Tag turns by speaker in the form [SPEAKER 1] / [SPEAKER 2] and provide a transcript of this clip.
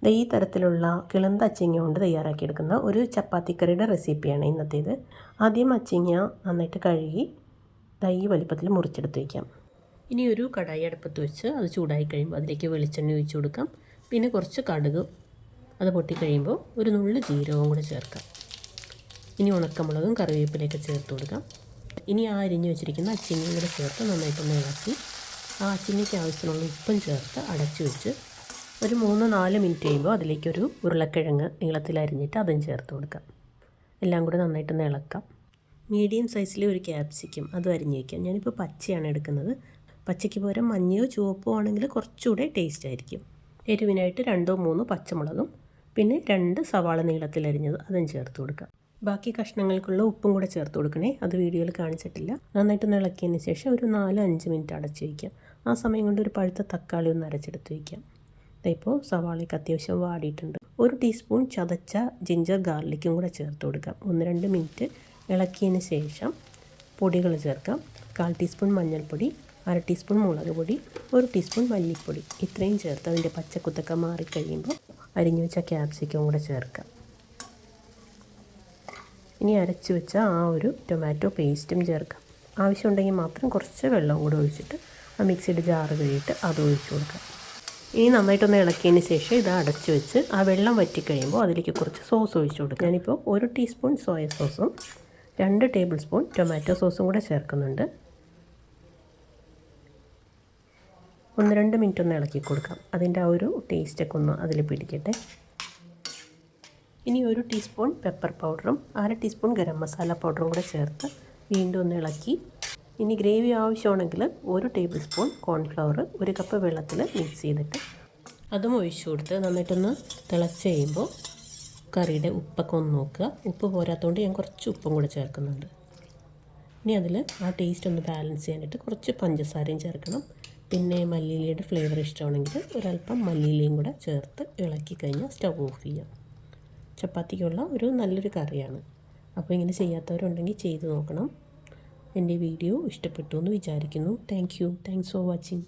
[SPEAKER 1] ഈ തരത്തിലുള്ള കിളന്ത അച്ചിങ്ങ കൊണ്ട് തയ്യാറാക്കിയെടുക്കുന്ന ഒരു ചപ്പാത്തിക്കറിയുടെ റെസിപ്പിയാണ് ഇന്നത്തേത്. ആദ്യം അച്ചിങ്ങ നന്നായിട്ട് കഴുകി ഈ വലിപ്പത്തിൽ മുറിച്ചെടുത്ത് വയ്ക്കാം. ഇനി ഒരു കടായി അടുപ്പത്ത് വെച്ച് അത് ചൂടായി കഴിയുമ്പോൾ അതിലേക്ക് വെളിച്ചെണ്ണ ഒഴിച്ച് കൊടുക്കാം. പിന്നെ കുറച്ച് കടുക്, അത് പൊട്ടിക്കഴിയുമ്പോൾ ഒരു നുള്ളു ജീരകവും കൂടെ ചേർക്കാം. ഇനി ഉണക്കമുളകും കറിവേപ്പിലയൊക്കെ ചേർത്ത് കൊടുക്കാം. ഇനി ആ അരിഞ്ഞ് വെച്ചിരിക്കുന്ന അച്ചിങ്ങയും കൂടെ ചേർത്ത് നന്നായിട്ടൊന്ന് ഇളക്കി ആ അച്ചിങ്ങയ്ക്ക് ആവശ്യമുള്ള ഉപ്പും ചേർത്ത് അടച്ചു വെച്ച് ഒരു 3-4 മിനിറ്റ് കഴിയുമ്പോൾ അതിലേക്കൊരു ഉരുളക്കിഴങ്ങ് നീളത്തിൽ അരിഞ്ഞിട്ട് അതും ചേർത്ത് കൊടുക്കാം. എല്ലാം കൂടെ നന്നായിട്ടൊന്ന് ഇളക്കാം. മീഡിയം സൈസിലെ ഒരു ക്യാപ്സിക്കം അതും അരിഞ്ഞ് വയ്ക്കാം. ഞാനിപ്പോൾ പച്ചയാണ് എടുക്കുന്നത്. പച്ചയ്ക്ക് പകരം മഞ്ഞയോ ചുവപ്പോ ആണെങ്കിൽ കുറച്ചുകൂടെ ടേസ്റ്റ് ആയിരിക്കും. എരിവിനായിട്ട് 2-3 പച്ചമുളകും പിന്നെ 2 സവാള നീളത്തിൽ അരിഞ്ഞത് അതും ചേർത്ത് കൊടുക്കാം. ബാക്കി കഷ്ണങ്ങൾക്കുള്ള ഉപ്പും കൂടെ ചേർത്ത് കൊടുക്കണേ, അത് വീഡിയോയിൽ കാണിച്ചിട്ടില്ല. നന്നായിട്ടൊന്ന് ഇളക്കിയതിന് ശേഷം ഒരു 4-5 മിനിറ്റ് അടച്ച് വയ്ക്കാം. ആ സമയം കൊണ്ട് ഒരു പഴുത്ത തക്കാളി ഒന്ന് അരച്ചെടുത്ത് വയ്ക്കാം. ഇപ്പോൾ സവാളയ്ക്ക് അത്യാവശ്യം വാടിയിട്ടുണ്ട്. 1 ടീസ്പൂൺ ചതച്ച ജിഞ്ചർ ഗാർലിക്കും കൂടെ ചേർത്ത് കൊടുക്കാം. 1-2 മിനിറ്റ് ഇളക്കിയതിന് ശേഷം പൊടികൾ ചേർക്കാം. 1/4 ടീസ്പൂൺ മഞ്ഞൾപ്പൊടി, 1/2 ടീസ്പൂൺ മുളക് പൊടി, 1 ടീസ്പൂൺ മല്ലിപ്പൊടി. ഇത്രയും ചേർത്ത് അതിൻ്റെ പച്ചക്കുത്തൊക്കെ മാറിക്കഴിയുമ്പോൾ അരിഞ്ഞു വെച്ച ക്യാപ്സിക്കം കൂടെ ചേർക്കാം. ഇനി അരച്ച് വെച്ച ആ ഒരു ടൊമാറ്റോ പേസ്റ്റും ചേർക്കാം. ആവശ്യമുണ്ടെങ്കിൽ മാത്രം കുറച്ച് വെള്ളം കൂടെ ഒഴിച്ചിട്ട് ആ മിക്സിയുടെ ജാറ് കഴുകിയിട്ട് അത് ഒഴിച്ച് കൊടുക്കാം. ഇനി നന്നായിട്ടൊന്ന് ഇളക്കിയതിന് ശേഷം ഇത് അടച്ച് വെച്ച് ആ വെള്ളം വറ്റിക്കഴിയുമ്പോൾ അതിലേക്ക് കുറച്ച് സോസ് ഒഴിച്ച് കൊടുക്കാം. ഞാനിപ്പോൾ 1 ടീസ്പൂൺ സോയ സോസും 2 ടേബിൾ സ്പൂൺ ടൊമാറ്റോ സോസും കൂടെ ചേർക്കുന്നുണ്ട്. 1-2 മിനിറ്റ് ഒന്ന് ഇളക്കി കൊടുക്കാം. അതിൻ്റെ ആ ഒരു ടേസ്റ്റൊക്കെ ഒന്ന് അതിൽ പിടിക്കട്ടെ. ഇനി 1 ടീസ്പൂൺ പെപ്പർ പൗഡറും 1/2 ടീസ്പൂൺ ഗരം മസാല പൗഡറും കൂടെ ചേർത്ത് വീണ്ടും ഒന്ന് ഇളക്കി. ഇനി ഗ്രേവി ആവശ്യമാണെങ്കിൽ 1 ടേബിൾ സ്പൂൺ കോൺഫ്ലവർ 1 കപ്പ് വെള്ളത്തിൽ മിക്സ് ചെയ്തിട്ട് അതും ഒഴിച്ചു കൊടുത്ത് നന്നായിട്ടൊന്ന് തിളച്ച് കഴിയുമ്പോൾ കറിയുടെ ഉപ്പൊക്കെ ഒന്ന് നോക്കുക. ഉപ്പ് പോരാത്തതുകൊണ്ട് ഞാൻ കുറച്ച് ഉപ്പും കൂടെ ചേർക്കുന്നുണ്ട്. ഇനി അതിൽ ആ ടേസ്റ്റ് ഒന്ന് ബാലൻസ് ചെയ്യാനായിട്ട് കുറച്ച് പഞ്ചസാരയും ചേർക്കണം. പിന്നെ മല്ലിയിലയുടെ ഫ്ലേവർ ഇഷ്ടമാണെങ്കിൽ ഒരല്പം മല്ലിയിലയും കൂടെ ചേർത്ത് ഇളക്കി കഴിഞ്ഞാൽ സ്റ്റവ് ഓഫ് ചെയ്യാം. ചപ്പാത്തിക്കുള്ള ഒരു നല്ലൊരു കറിയാണ്. അപ്പോൾ ഇങ്ങനെ ചെയ്യാത്തവരുണ്ടെങ്കിൽ ചെയ്ത് നോക്കണം. എൻ്റെ വീഡിയോ ഇഷ്ടപ്പെട്ടു എന്ന് വിചാരിക്കുന്നു. Thanks for watching.